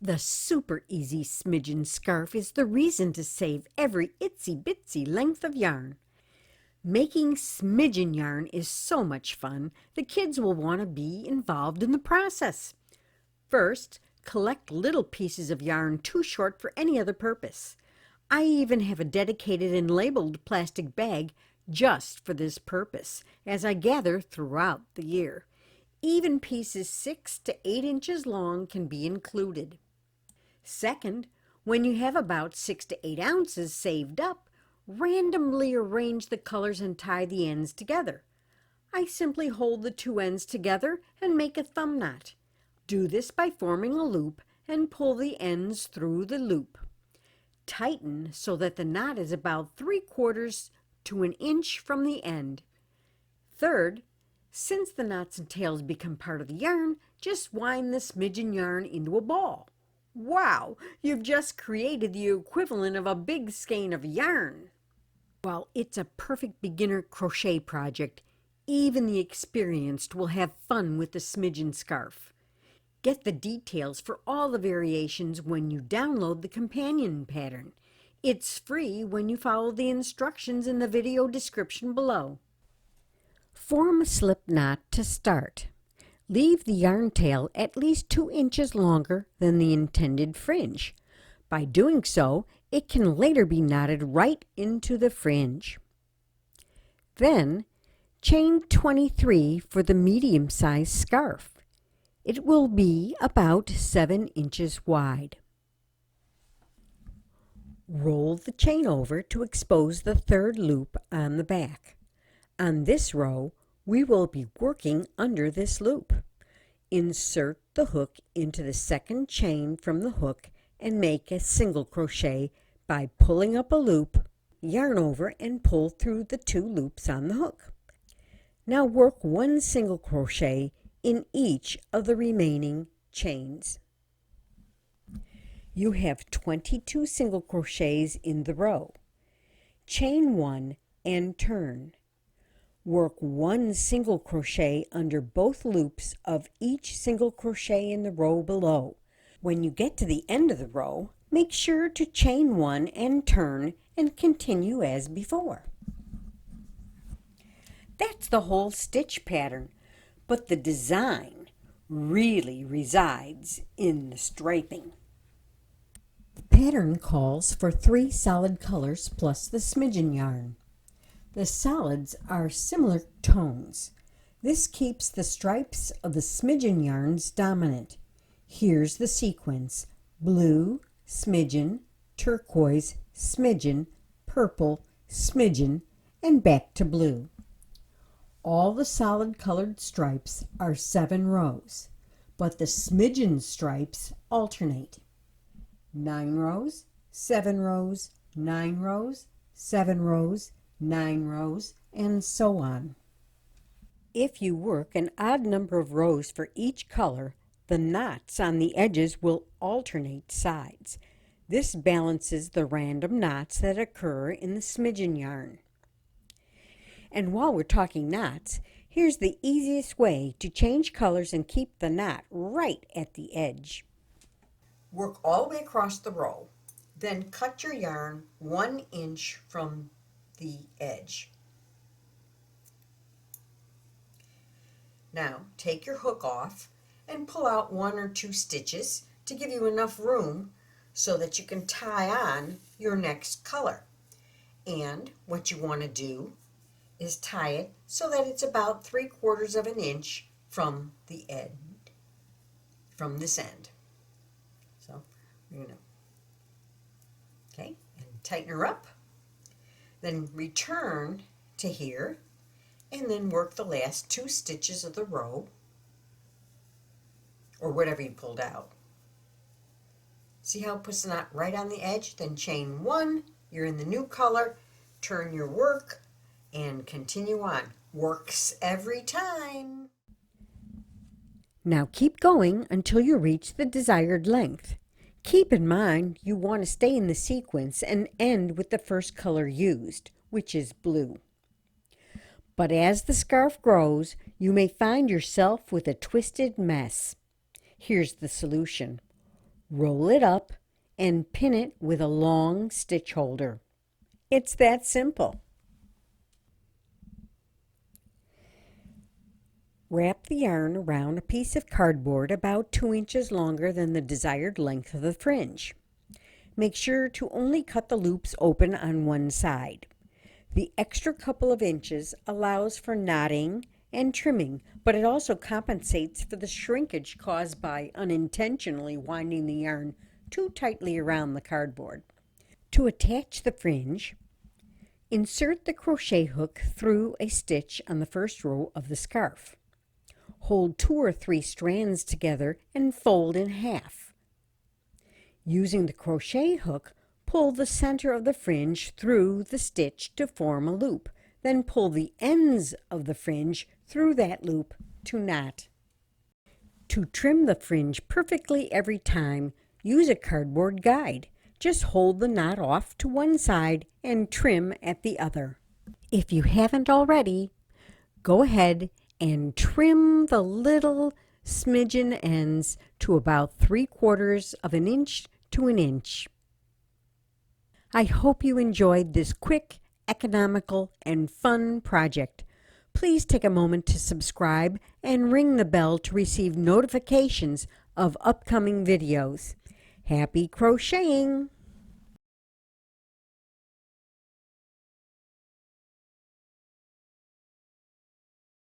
The super easy smidgen scarf is the reason to save every itsy bitsy length of yarn. Making smidgen yarn is so much fun, the kids will want to be involved in the process. First, collect little pieces of yarn too short for any other purpose. I even have a dedicated and labeled plastic bag just for this purpose, as I gather throughout the year. Even pieces 6 to 8 inches long can be included. Second, when you have about 6 to 8 ounces saved up, randomly arrange the colors and tie the ends together. I simply hold the two ends together and make a thumb knot. Do this by forming a loop and pull the ends through the loop. Tighten so that the knot is about 3/4 to an inch from the end. Third, since the knots and tails become part of the yarn, just wind the smidgen yarn into a ball. Wow, you've just created the equivalent of a big skein of yarn. While it's a perfect beginner crochet project, even the experienced will have fun with the smidgen scarf. Get the details for all the variations when you download the companion pattern. It's free when you follow the instructions in the video description below. Form a slip knot to start. Leave the yarn tail at least 2 inches longer than the intended fringe. By doing so, it can later be knotted right into the fringe. Then, chain 23 for the medium-sized scarf. It will be about 7 inches wide. Roll the chain over to expose the third loop on the back. On this row, we will be working under this loop. Insert the hook into the second chain from the hook and make a single crochet by pulling up a loop, yarn over and pull through the 2 loops on the hook. Now work 1 single crochet in each of the remaining chains. You have 22 single crochets in the row. Chain 1 and turn. Work 1 single crochet under both loops of each single crochet in the row below. When you get to the end of the row, make sure to chain 1 and turn and continue as before. That's the whole stitch pattern, but the design really resides in the striping. The pattern calls for 3 solid colors plus the smidgen yarn. The solids are similar tones. This keeps the stripes of the smidgen yarns dominant. Here's the sequence: blue, smidgen, turquoise, smidgen, purple, smidgen, and back to blue. All the solid colored stripes are 7 rows, but the smidgen stripes alternate. 9 rows, 7 rows, 9 rows, 7 rows, 9 rows, and so on. If you work an odd number of rows for each color, the knots on the edges will alternate sides. This balances the random knots that occur in the smidgen yarn. And while we're talking knots, here's the easiest way to change colors and keep the knot right at the edge. Work all the way across the row, then cut your yarn 1 inch from the edge. Now take your hook off and pull out 1 or 2 stitches to give you enough room so that you can tie on your next color. And what you want to do is tie it so that it's about 3/4 of an inch from the end, from this end. So we're going to, okay, and tighten her up. Then return to here and then work the last 2 stitches of the row, or whatever you pulled out. See how it puts the knot right on the edge? Then chain 1, you're in the new color, turn your work, and continue on. Works every time. Now keep going until you reach the desired length. Keep in mind you want to stay in the sequence and end with the first color used, which is blue. But as the scarf grows, you may find yourself with a twisted mess. Here's the solution. Roll it up and pin it with a long stitch holder. It's that simple. Wrap the yarn around a piece of cardboard about 2 inches longer than the desired length of the fringe. Make sure to only cut the loops open on one side. The extra couple of inches allows for knotting and trimming, but it also compensates for the shrinkage caused by unintentionally winding the yarn too tightly around the cardboard. To attach the fringe, insert the crochet hook through a stitch on the first row of the scarf. Hold 2 or 3 strands together and fold in half. Using the crochet hook, pull the center of the fringe through the stitch to form a loop. Then pull the ends of the fringe through that loop to knot. To trim the fringe perfectly every time, use a cardboard guide. Just hold the knot off to one side and trim at the other. If you haven't already, go ahead and trim the little smidgen ends to about 3/4 of an inch to an inch. I hope you enjoyed this quick, economical, and fun project. Please take a moment to subscribe and ring the bell to receive notifications of upcoming videos. Happy crocheting!